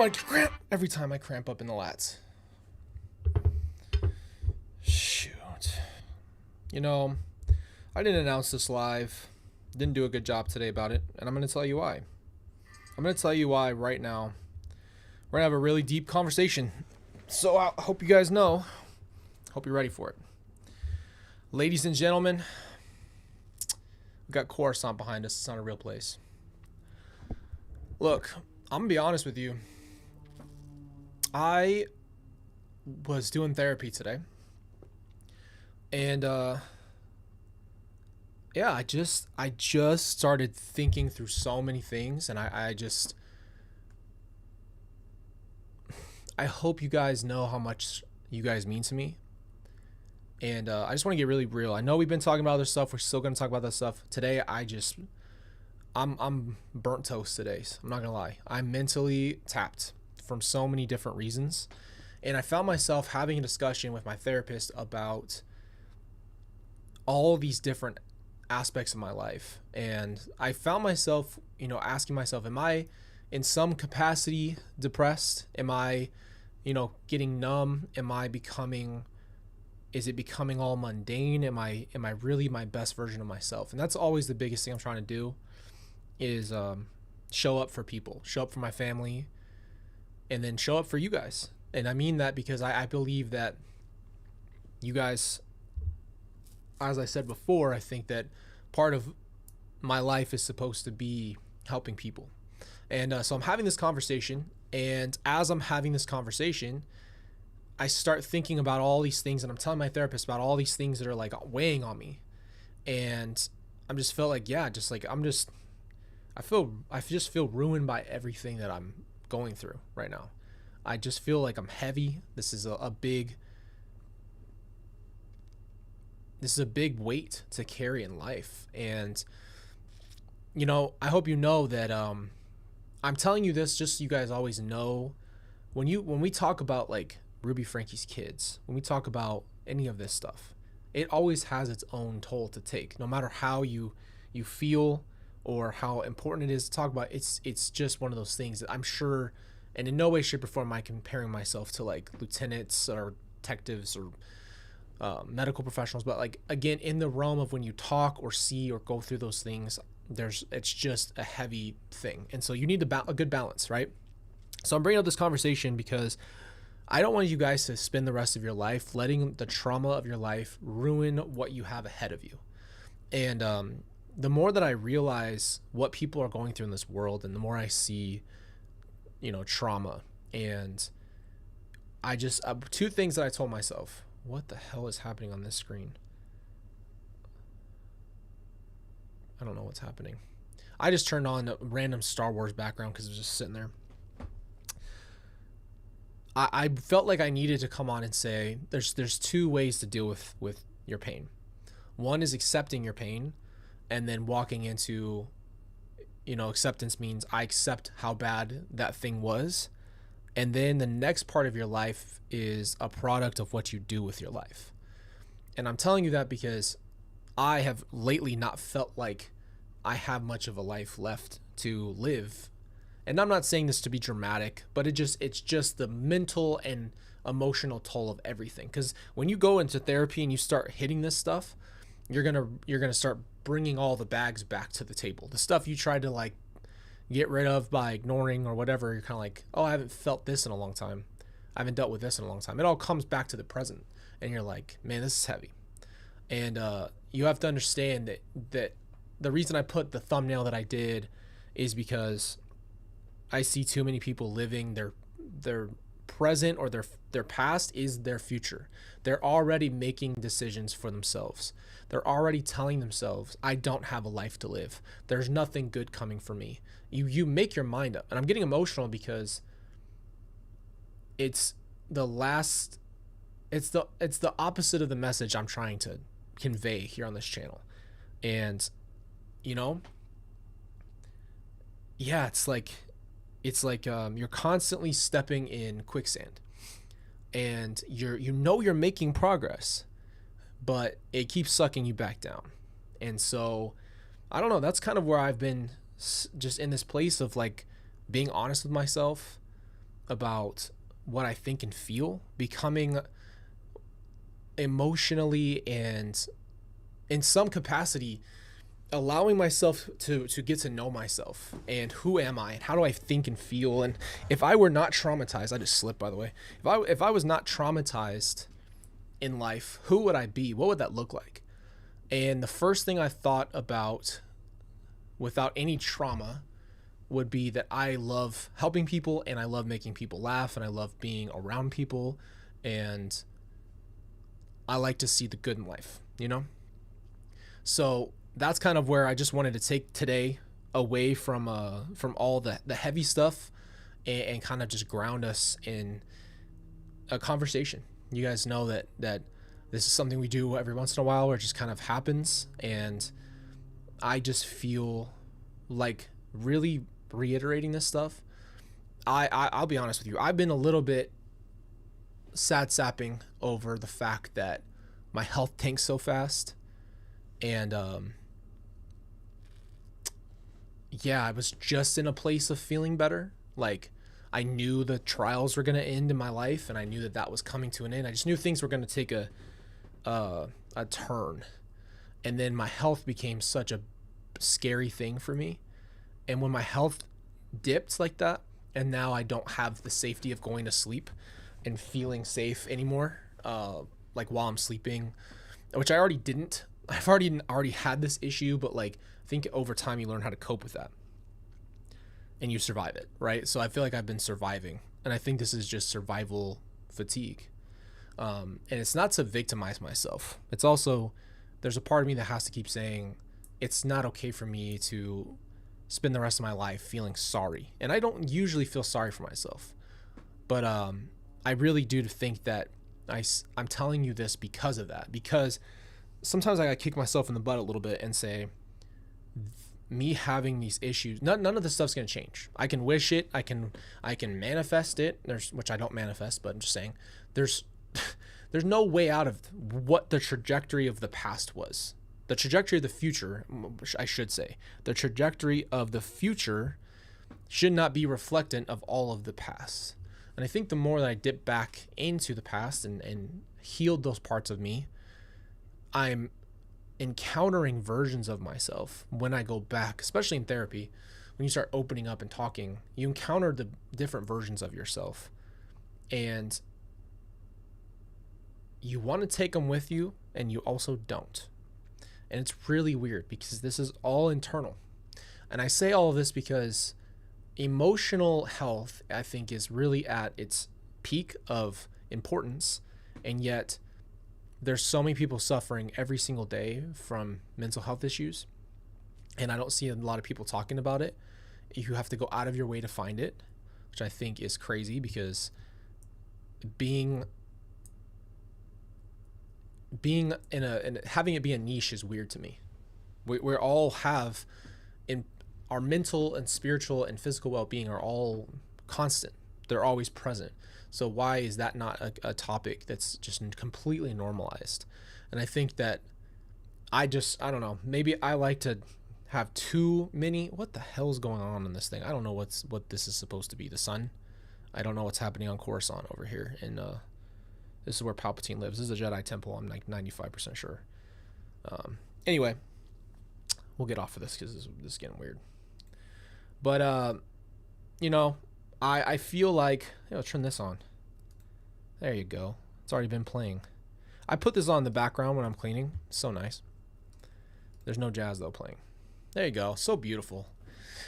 I cramp every time I cramp up in the lats. Shoot. You know, I didn't announce this live. Didn't do a good job today about it, and I'm going to tell you why. I'm going to tell you why right now. We're going to have a really deep conversation. So I hope you guys know. Hope you're ready for it. Ladies and gentlemen, we've got Coruscant behind us. It's not a real place. Look, I'm going to be honest with you. I was doing therapy today. And yeah, I just started thinking through so many things, and I hope you guys know how much you guys mean to me. And I just want to get really real. I know we've been talking about other stuff. We're still going to talk about that stuff. Today, I'm burnt toast today. So I'm not going to lie. I'm mentally tapped from so many different reasons. And I found myself having a discussion with my therapist about all these different aspects of my life. And I found myself, asking myself, am I in some capacity depressed? Am I, getting numb? Is it becoming all mundane? Am I really my best version of myself? And that's always the biggest thing I'm trying to do is show up for people, show up for my family, and then show up for you guys. And I mean that because I believe that you guys, as I said before, I think that part of my life is supposed to be helping people. And so I'm having this conversation, and as I'm having this conversation, I start thinking about all these things, and I'm telling my therapist about all these things that are like weighing on me. And I'm just felt like, I just feel ruined by everything that I'm going through right now. I just feel like I'm heavy. This is a big weight to carry in life. And, I hope you know that I'm telling you this just so you guys always know when we talk about like Ruby Frankie's kids, when we talk about any of this stuff, it always has its own toll to take. No matter how you feel or how important it is to talk about, it's just one of those things that I'm sure, and in no way, shape, or form am I comparing myself to like lieutenants or detectives or medical professionals, but like, again, in the realm of when you talk or see or go through those things, it's just a heavy thing. And so you need a good balance, right? So I'm bringing up this conversation because I don't want you guys to spend the rest of your life letting the trauma of your life ruin what you have ahead of you. And the more that I realize what people are going through in this world, and the more I see, trauma, and I just, two things that I told myself. What the hell is happening on this screen? I don't know what's happening. I just turned on a random Star Wars background because it was just sitting there. I felt like I needed to come on and say there's two ways to deal with your pain. One is accepting your pain, and then walking into, acceptance means I accept how bad that thing was. And then the next part of your life is a product of what you do with your life. And I'm telling you that because I have lately not felt like I have much of a life left to live. And I'm not saying this to be dramatic, but it's just the mental and emotional toll of everything. Because when you go into therapy and you start hitting this stuff, you're gonna start bringing all the bags back to the table. The stuff you tried to like get rid of by ignoring or whatever, you're kind of like, oh, I haven't felt this in a long time. I haven't dealt with this in a long time. It all comes back to the present, and you're like, man, this is heavy. And you have to understand that the reason I put the thumbnail that I did is because I see too many people living their present, or their past is their future. They're already making decisions for themselves. They're already telling themselves, I don't have a life to live. There's nothing good coming for me. You make your mind up. And I'm getting emotional because it's the opposite of the message I'm trying to convey here on this channel. And it's like you're constantly stepping in quicksand, and you're making progress, but it keeps sucking you back down. And so I don't know, that's kind of where I've been, just in this place of like being honest with myself about what I think and feel, becoming emotionally and in some capacity allowing myself to get to know myself and who am I and how do I think and feel. And if I were not traumatized, I just slipped, by the way. If I was not traumatized in life, who would I be? What would that look like? And the first thing I thought about without any trauma would be that I love helping people and I love making people laugh and I love being around people and I like to see the good in life, you know? So that's kind of where I just wanted to take today away from all the heavy stuff and kind of just ground us in a conversation. You guys know that this is something we do every once in a while where it just kind of happens. And I just feel like really reiterating this stuff. I'll be honest with you. I've been a little bit sad sapping over the fact that my health tanks so fast. And, yeah, I was just in a place of feeling better. Like I knew the trials were going to end in my life and I knew that was coming to an end. I just knew things were going to take a turn. And then my health became such a scary thing for me. And when my health dipped like that, and now I don't have the safety of going to sleep and feeling safe anymore, like while I'm sleeping, which I already didn't. I've already had this issue, but like I think over time you learn how to cope with that and you survive it, right? So I feel like I've been surviving, and I think this is just survival fatigue. And it's not to victimize myself. It's also, there's a part of me that has to keep saying it's not okay for me to spend the rest of my life feeling sorry. And I don't usually feel sorry for myself, but I really do think that I'm telling you this because of that, because sometimes I gotta kick myself in the butt a little bit and say, me having these issues, none of this stuff's gonna change. I can wish it, I can manifest it. Which I don't manifest, but I'm just saying, there's no way out of what the trajectory of the past was. The trajectory of the future, I should say, the trajectory of the future should not be reflectant of all of the past. And I think the more that I dip back into the past and healed those parts of me, I'm encountering versions of myself when I go back, especially in therapy. When you start opening up and talking, you encounter the different versions of yourself, and you want to take them with you, and you also don't. And it's really weird because this is all internal. And I say all of this because emotional health, I think, is really at its peak of importance, and yet there's so many people suffering every single day from mental health issues, and I don't see a lot of people talking about it. You have to go out of your way to find it, which I think is crazy, because being in having it be a niche is weird to me. We all have, in our mental and spiritual and physical well-being are all constant. They're always present. So why is that not a topic that's just completely normalized? And I think that I don't know, maybe I like to have too many. What the hell's going on in this thing? I don't know what this is supposed to be. The sun? I don't know what's happening on Coruscant over here. And this is where Palpatine lives. This is a Jedi temple. I'm like 95% sure. Anyway, we'll get off of this because this is getting weird. But I feel like, turn this on. There you go. It's already been playing. I put this on in the background when I'm cleaning. It's so nice. There's no jazz though playing. There you go. So beautiful.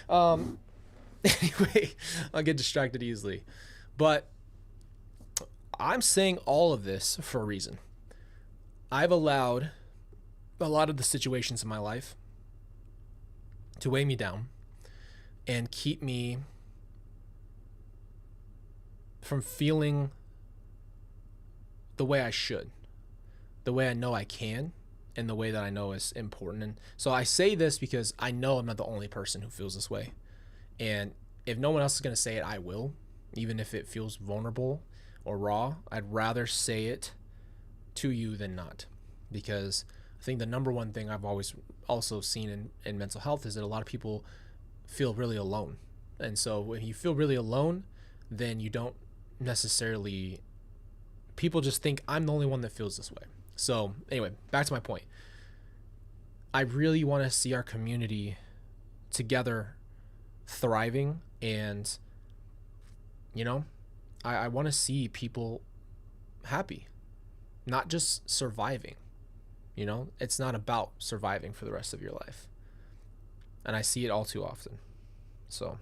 Anyway, I'll get distracted easily. But I'm saying all of this for a reason. I've allowed a lot of the situations in my life to weigh me down and keep me from feeling the way I should, the way I know I can, and the way that I know is important. And so I say this because I know I'm not the only person who feels this way. And if no one else is going to say it, I will, even if it feels vulnerable or raw. I'd rather say it to you than not, because I think the number one thing I've always also seen in mental health is that a lot of people feel really alone. And so when you feel really alone, then you don't necessarily, people just think I'm the only one that feels this way. So anyway, back to my point. I really want to see our community together thriving, and I want to see people happy, not just surviving. It's not about surviving for the rest of your life, and I see it all too often. So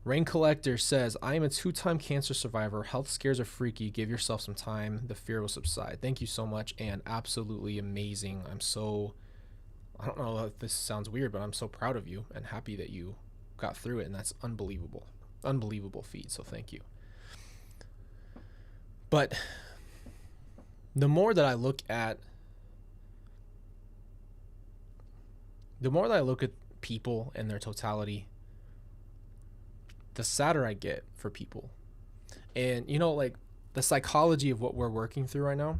Rain Collector says, I am a 2-time cancer survivor. Health scares are freaky. Give yourself some time. The fear will subside. Thank you so much. And absolutely amazing. I don't know if this sounds weird, but I'm so proud of you and happy that you got through it. And that's unbelievable. Unbelievable feat. So thank you. But the more that I look at people and their totality, the sadder I get for people. And like the psychology of what we're working through right now,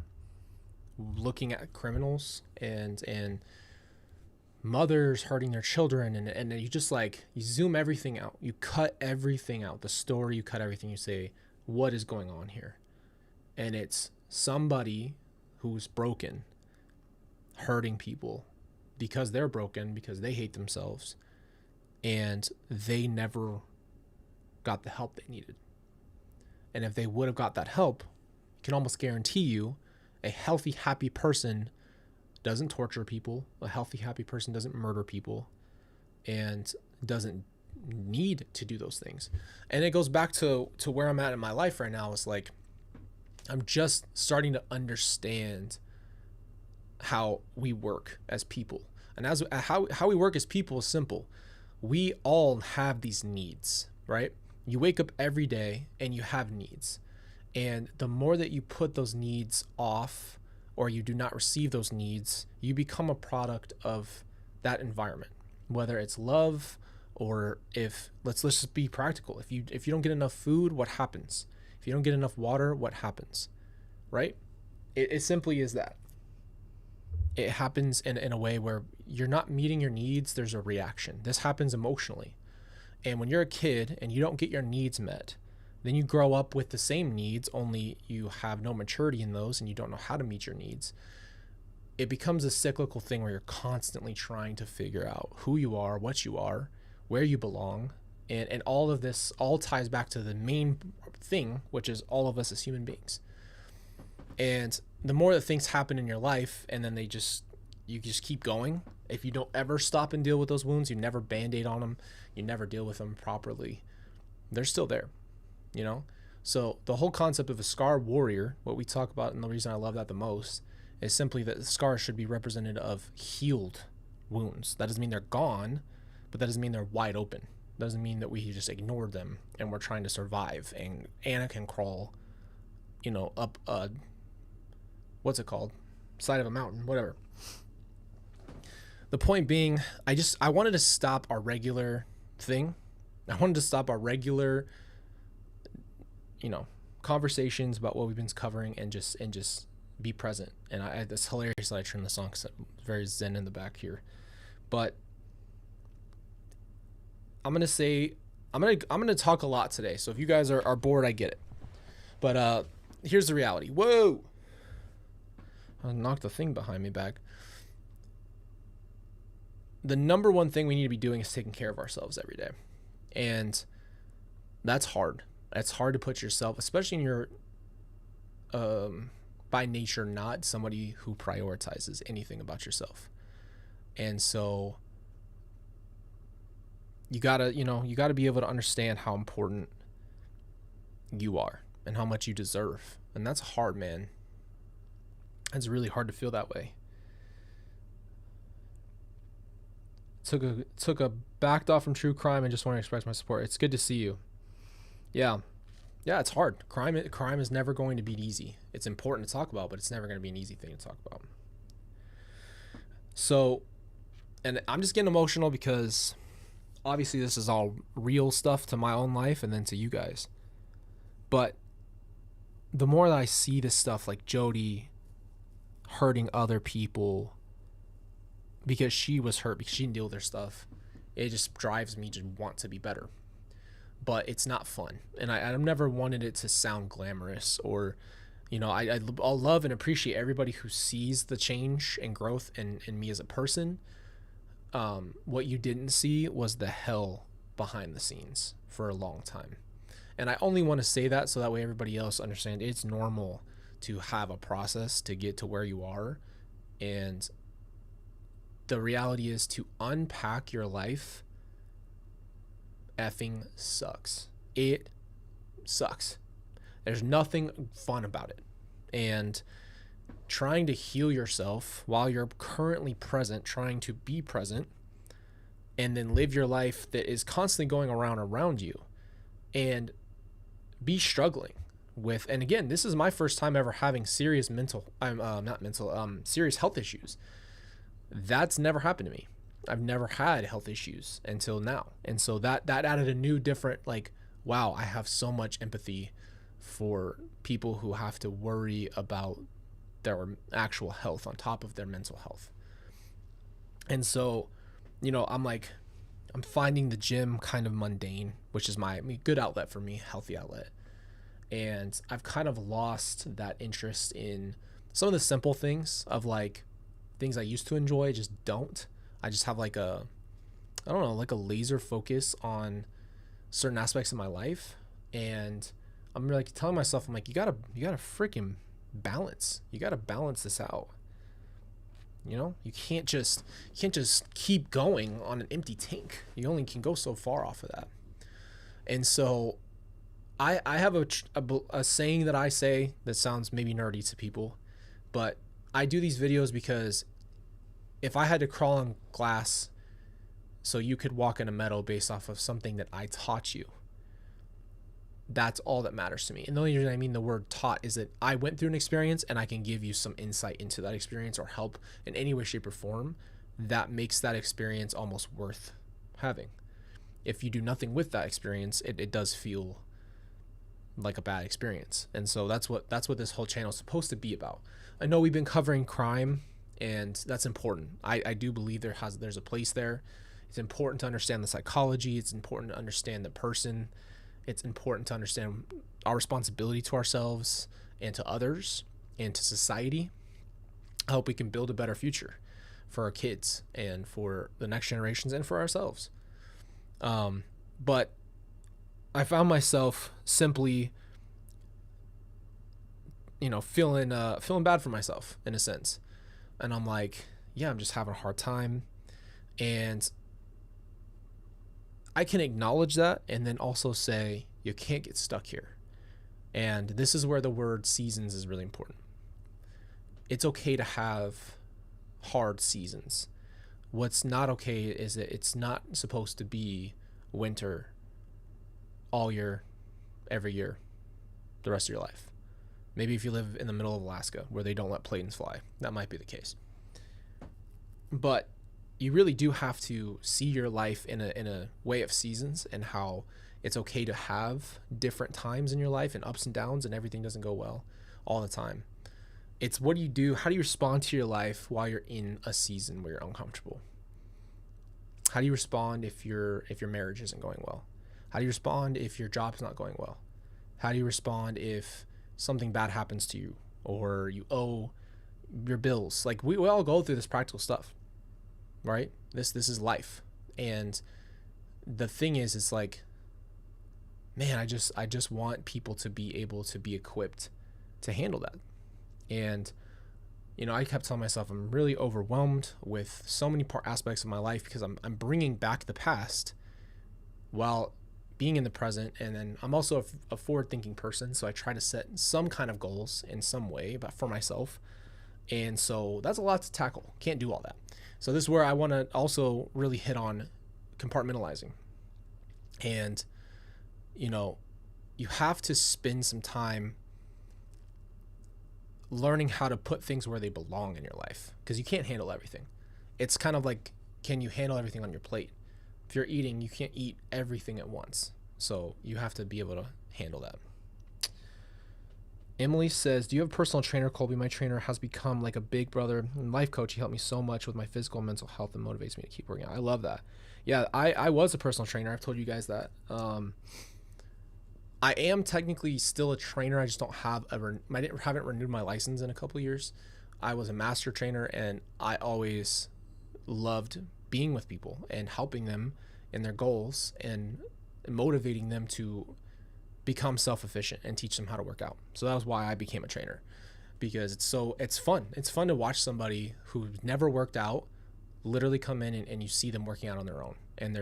looking at criminals and mothers hurting their children, and you just you zoom everything out, you cut everything out, the story, you cut everything, you say, what is going on here? And it's somebody who's broken hurting people because they're broken, because they hate themselves, and they never got the help they needed. And if they would have got that help, I can almost guarantee you a healthy, happy person doesn't torture people. A healthy, happy person doesn't murder people and doesn't need to do those things. And it goes back to where I'm at in my life right now. It's like I'm just starting to understand how we work as people. And how we work as people is simple. We all have these needs, right? You wake up every day and you have needs. And the more that you put those needs off, or you do not receive those needs, you become a product of that environment. Whether it's love, or if let's just be practical. If you don't get enough food, what happens? If you don't get enough water, what happens? Right? It simply is that. It happens in a way where you're not meeting your needs, there's a reaction. This happens emotionally. And when you're a kid and you don't get your needs met, then you grow up with the same needs, only you have no maturity in those and you don't know how to meet your needs. It becomes a cyclical thing where you're constantly trying to figure out who you are, what you are, where you belong. And all of this all ties back to the main thing, which is all of us as human beings. And the more that things happen in your life, and then you just keep going. If you don't ever stop and deal with those wounds, you never Band-Aid on them, you never deal with them properly, they're still there, So the whole concept of a scar warrior, what we talk about, and the reason I love that the most, is simply that the scars should be representative of healed wounds. That doesn't mean they're gone, but that doesn't mean they're wide open. Doesn't mean that we just ignored them and we're trying to survive. And Anna can crawl, up what's it called? Side of a mountain, whatever. The point being, I wanted to stop our regular thing. I wanted to stop our regular, conversations about what we've been covering and just be present. And it's hilarious that I turned the song because I'm very zen in the back here. But I'm going to say, I'm going to talk a lot today. So if you guys are bored, I get it. But here's the reality. Whoa! I knocked the thing behind me back. The number one thing we need to be doing is taking care of ourselves every day. And that's hard. It's hard to put yourself, especially in your, by nature, not somebody who prioritizes anything about yourself. And so you gotta be able to understand how important you are and how much you deserve. And that's hard, man. It's really hard to feel that way. Took a backed off from true crime and just want to express my support. It's good to see you. Yeah, it's hard. Crime is never going to be easy. It's important to talk about, but it's never going to be an easy thing to talk about. So, and I'm just getting emotional because obviously this is all real stuff to my own life and then to you guys. But the more that I see this stuff, like Jody hurting other people because she was hurt because she didn't deal with her stuff, It just drives me to want to be better. But it's not fun. And I've never wanted it to sound glamorous or, I'll love and appreciate everybody who sees the change and growth in me as a person. What you didn't see was the hell behind the scenes for a long time. And I only want to say that so that way everybody else understands it's normal to have a process to get to where you are. And the reality is, to unpack your life effing sucks. It sucks. There's nothing fun about it. And trying to heal yourself while you're currently present, trying to be present, and then live your life that is constantly going around you and be struggling with, and again, this is my first time ever having serious serious health issues. That's never happened to me. I've never had health issues until now. And so that added a new different, like, wow, I have so much empathy for people who have to worry about their actual health on top of their mental health. And so, I'm finding the gym kind of mundane, which is my good outlet for me, healthy outlet. And I've kind of lost that interest in some of the simple things of like things I used to enjoy, just don't. I just have like a laser focus on certain aspects of my life. And I'm like telling myself, I'm like, you gotta freaking balance. You gotta balance this out. You can't just keep going on an empty tank. You only can go so far off of that. And so I have a saying that I say that sounds maybe nerdy to people, but I do these videos because if I had to crawl on glass so you could walk in a meadow based off of something that I taught you, that's all that matters to me. And the only reason I mean the word taught is that I went through an experience and I can give you some insight into that experience or help in any way, shape, or form that makes that experience almost worth having. If you do nothing with that experience, it does feel like a bad experience. And so that's what this whole channel is supposed to be about. I know we've been covering crime, and that's important. I do believe there's a place there. It's important to understand the psychology. It's important to understand the person. It's important to understand our responsibility to ourselves and to others and to society. I hope we can build a better future for our kids and for the next generations and for ourselves. But I found myself simply, feeling bad for myself in a sense. And I'm like, yeah, I'm just having a hard time. And I can acknowledge that and then also say, you can't get stuck here. And this is where the word seasons is really important. It's okay to have hard seasons. What's not okay is that it's not supposed to be winter all year, every year, the rest of your life. Maybe if you live in the middle of Alaska where they don't let planes fly, that might be the case. But you really do have to see your life in a way of seasons and how it's okay to have different times in your life and ups and downs and everything doesn't go well all the time. It's what do you do? How do you respond to your life while you're in a season where you're uncomfortable? How do you respond if your marriage isn't going well? How do you respond if your job's not going well? How do you respond if something bad happens to you or you owe your bills? Like we all go through this practical stuff, right? This is life. And the thing is, it's like, man, I just want people to be able to be equipped to handle that. And, I kept telling myself I'm really overwhelmed with so many aspects of my life because I'm bringing back the past while being in the present. And then I'm also a forward-thinking person, so I try to set some kind of goals in some way, but for myself. And so that's a lot to tackle. Can't do all that. So this is where I want to also really hit on compartmentalizing. And, you have to spend some time learning how to put things where they belong in your life because you can't handle everything. It's kind of like, can you handle everything on your plate? If you're eating, you can't eat everything at once. So you have to be able to handle that. Emily says, do you have a personal trainer, Colby? My trainer has become like a big brother and life coach. He helped me so much with my physical and mental health and motivates me to keep working out. I love that. Yeah, I was a personal trainer. I've told you guys that. I am technically still a trainer. I just don't have haven't renewed my license in a couple of years. I was a master trainer, and I always loved being with people and helping them in their goals and motivating them to become self-efficient and teach them how to work out. So that was why I became a trainer, because it's fun. It's fun to watch somebody who's never worked out literally come in and you see them working out on their own, and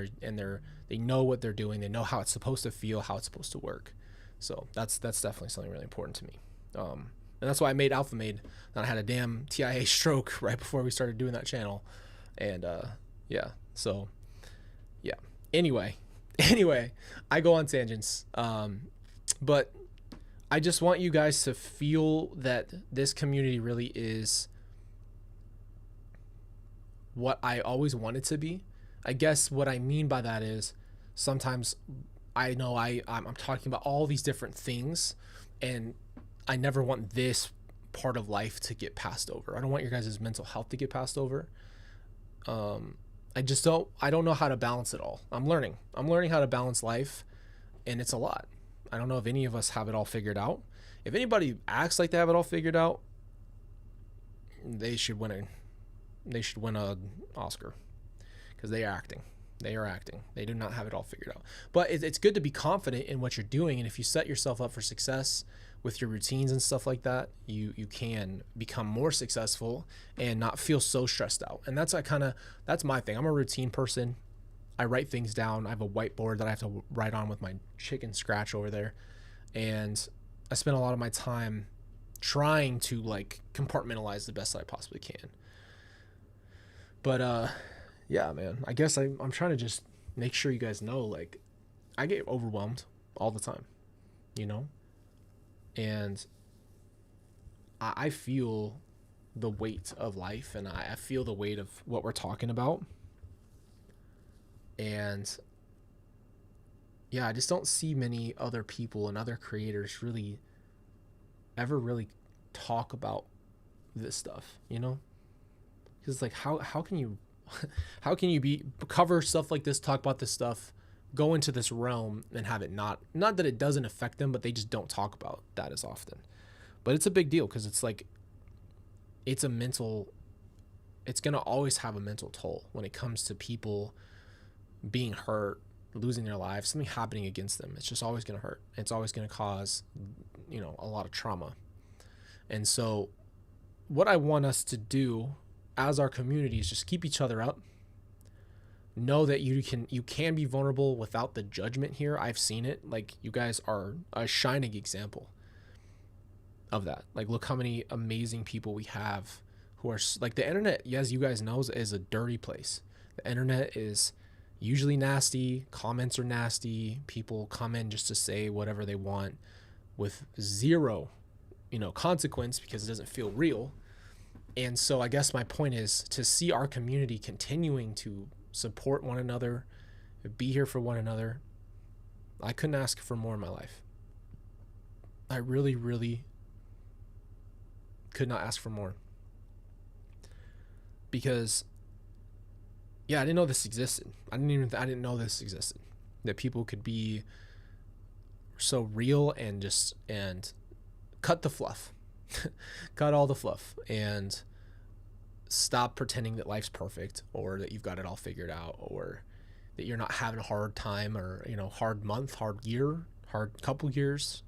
they know what they're doing. They know how it's supposed to feel, how it's supposed to work. So that's definitely something really important to me. And that's why I made Alpha Made. And I had a damn TIA stroke right before we started doing that channel. And yeah, so yeah. Anyway, I go on tangents. But I just want you guys to feel that this community really is what I always wanted to be. I guess what I mean by that is sometimes I know I'm talking about all these different things, and I never want this part of life to get passed over. I don't want your guys' mental health to get passed over. I don't know how to balance it all. I'm learning how to balance life, and it's a lot. I don't know if any of us have it all figured out. If anybody acts like they have it all figured out, they should win a Oscar, because they are acting. They do not have it all figured out. But it's good to be confident in what you're doing. And if you set yourself up for success with your routines and stuff like that, you can become more successful and not feel so stressed out. And that's my thing. I'm a routine person. I write things down. I have a whiteboard that I have to write on with my chicken scratch over there. And I spend a lot of my time trying to like compartmentalize the best I possibly can. But yeah, man, I guess I'm trying to just make sure you guys know, like, I get overwhelmed all the time, and I feel the weight of life, and I feel the weight of what we're talking about. And yeah, I just don't see many other people and other creators really ever really talk about this stuff, because like how can you cover stuff like this, talk about this stuff, go into this realm and have it not that it doesn't affect them, but they just don't talk about that as often. But it's a big deal, because it's like it's gonna always have a mental toll when it comes to people being hurt, losing their lives, something happening against them. It's just always gonna hurt. It's always gonna cause a lot of trauma. And so what I want us to do as our community is just keep each other up. Know that you can be vulnerable without the judgment here. I've seen it. Like, you guys are a shining example of that. Like, look how many amazing people we have who are like, the internet, as you guys know, is a dirty place. The internet is usually nasty. Comments are nasty. People come in just to say whatever they want with zero, consequence, because it doesn't feel real. And so I guess my point is to see our community continuing to support one another, be here for one another. I couldn't ask for more in my life. I really, really could not ask for more. Because, yeah, I didn't know this existed. I didn't know this existed. That people could be so real and cut the fluff. Cut all the fluff and stop pretending that life's perfect, or that you've got it all figured out, or that you're not having a hard time, or hard month, hard year, hard couple years.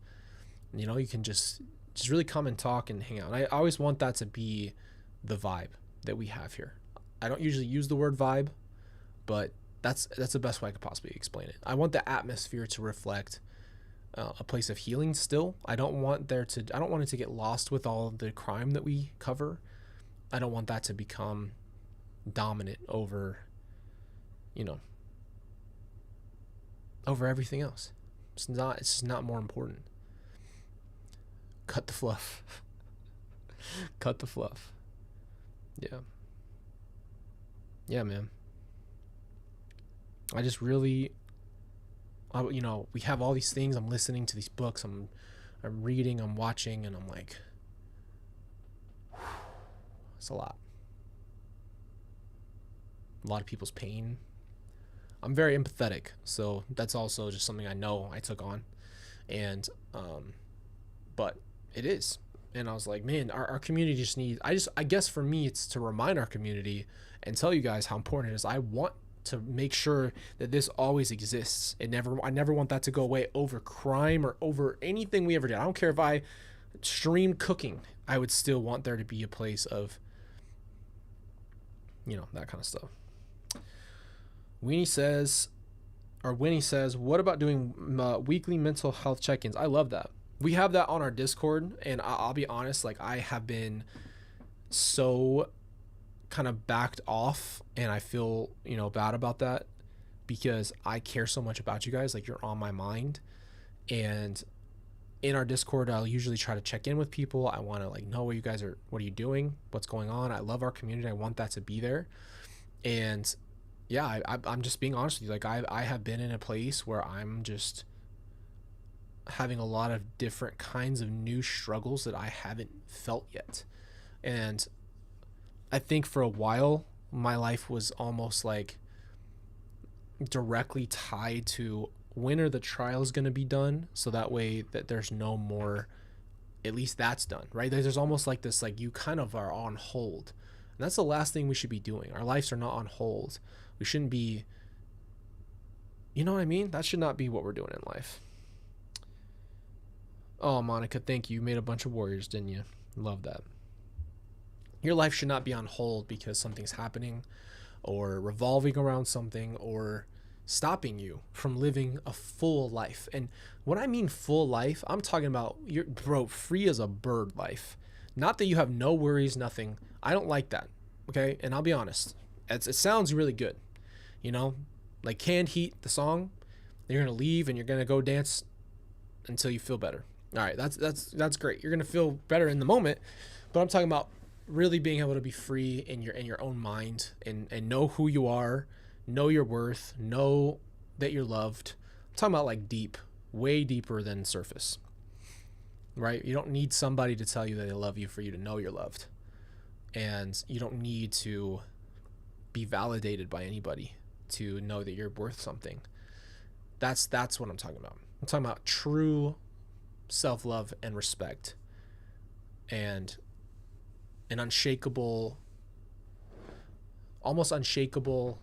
You can just really come and talk and hang out. And I always want that to be the vibe that we have here. I don't usually use the word vibe, but that's the best way I could possibly explain it. I want the atmosphere to reflect a place of healing still. I don't want it to get lost with all the crime that we cover. I don't want that to become dominant over everything else. It's just not more important. Cut the fluff. Cut the fluff. Yeah, man. I just really, we have all these things. I'm listening to these books. I'm I'm reading, I'm watching, and I'm like, it's a lot. A lot of people's pain. I'm very empathetic, so that's also just something I know I took on. And but it is. And I was like, man, our community just needs, I guess for me, it's to remind our community and tell you guys how important it is. I want to make sure that this always exists. I never want that to go away over crime or over anything we ever did. I don't care if I stream cooking. I would still want there to be a place of, that kind of stuff. Winnie says, what about doing weekly mental health check-ins? I love that. We have that on our Discord, and I'll be honest, like, I have been so kind of backed off, and I feel, bad about that because I care so much about you guys. Like, you're on my mind. And in our Discord, I'll usually try to check in with people. I want to know what are you doing? What's going on? I love our community. I want that to be there. And yeah, I'm just being honest with you. Like, I have been in a place where I'm just having a lot of different kinds of new struggles that I haven't felt yet. And I think for a while, my life was almost like directly tied to when are the trials going to be done, so that way that there's no more, at least that's done, right? There's almost like this, like, you kind of are on hold. And that's the last thing we should be doing. Our lives are not on hold. We shouldn't be, you know what I mean? That should not be what we're doing in life. Oh, Monica, thank you. You made a bunch of warriors, didn't you? Love that. Your life should not be on hold because something's happening or revolving around something or stopping you from living a full life. And when I mean full life, I'm talking about free as a bird life. Not that you have no worries, nothing. I don't like that. Okay. And I'll be honest. It sounds really good. Like Canned Heat, the song, you're going to leave and you're going to go dance until you feel better. All right. That's great. You're going to feel better in the moment, but I'm talking about really being able to be free in your own mind and know who you are, know your worth, know that you're loved. I'm talking about like deep, way deeper than surface, right? You don't need somebody to tell you that they love you for you to know you're loved. And you don't need to be validated by anybody to know that you're worth something. That's what I'm talking about. I'm talking about true self-love and respect and an almost unshakable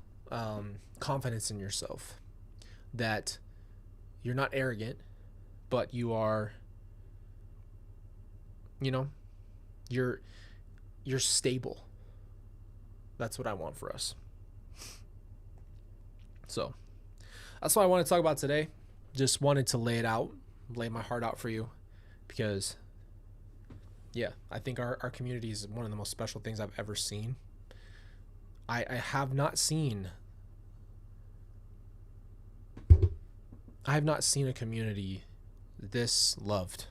confidence in yourself, that you're not arrogant, but you are, you're stable. That's what I want for us. So that's what I want to talk about today. Just wanted to lay my heart out for you, because yeah, I think our community is one of the most special things I've ever seen. I have not seen a community this loved.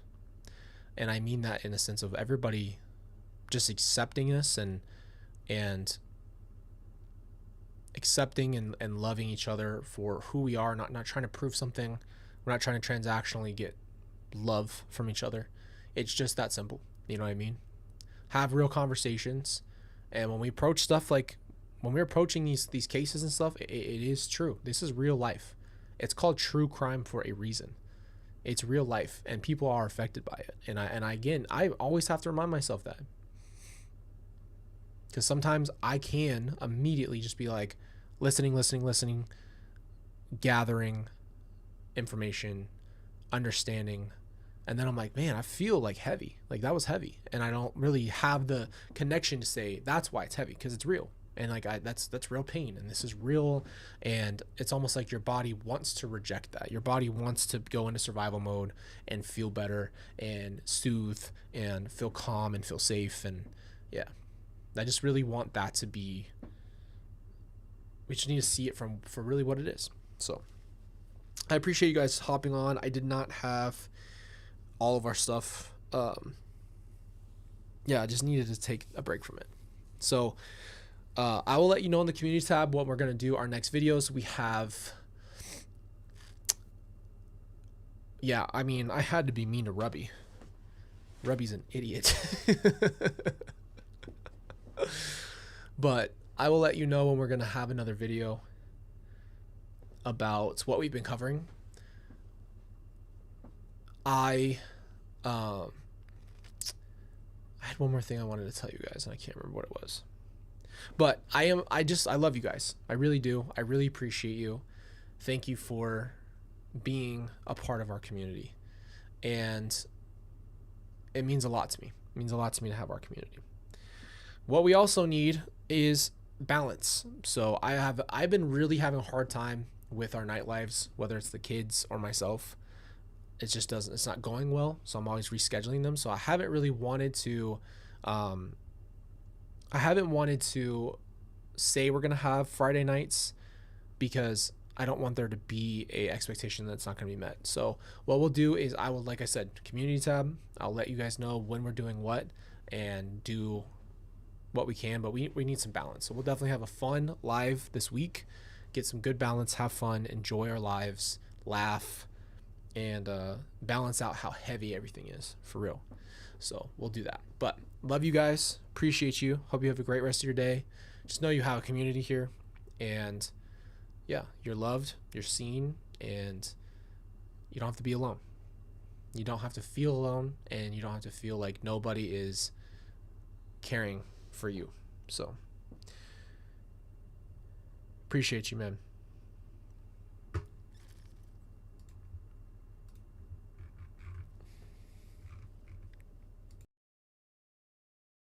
And I mean that in a sense of everybody just accepting us and accepting and loving each other for who we are, not trying to prove something. We're not trying to transactionally get love from each other. It's just that simple. You know what I mean? Have real conversations. And when we approach stuff, like when we're approaching these cases and stuff, it is true. This is real life. It's called true crime for a reason. It's real life, and people are affected by it. And I always have to remind myself that, because sometimes I can immediately just be like listening, gathering information, understanding, and then I'm like, man, I feel like heavy. Like that was heavy, and I don't really have the connection to say that's why it's heavy, because it's real. And like that's real pain, and this is real, and it's almost like your body wants to reject that. Your body wants to go into survival mode and feel better and soothe and feel calm and feel safe. And yeah, I just really want that to be, we just need to see it for really what it is. So I appreciate you guys hopping on. I did not have all of our stuff. I just needed to take a break from it. So I will let you know in the community tab what we're going to do our next videos. We have, yeah, I mean, I had to be mean to Rubby. Rubby's an idiot. But I will let you know when we're going to have another video about what we've been covering. I had one more thing I wanted to tell you guys, and I can't remember what it was. But I love you guys. I really do. I really appreciate you. Thank you for being a part of our community. And it means a lot to me. It means a lot to me to have our community. What we also need is balance. So I've been really having a hard time with our night lives, whether it's the kids or myself. It's not going well. So I'm always rescheduling them. So I haven't really wanted to, say we're going to have Friday nights, because I don't want there to be a expectation that's not going to be met. So what we'll do is like I said, community tab. I'll let you guys know when we're doing what and do what we can, but we need some balance. So we'll definitely have a fun live this week, get some good balance, have fun, enjoy our lives, laugh, and balance out how heavy everything is, for real. So we'll do that. But love you guys. Appreciate you. Hope you have a great rest of your day. Just know you have a community here, and yeah, you're loved, you're seen, and you don't have to be alone. You don't have to feel alone, and you don't have to feel like nobody is caring for you. So appreciate you, man.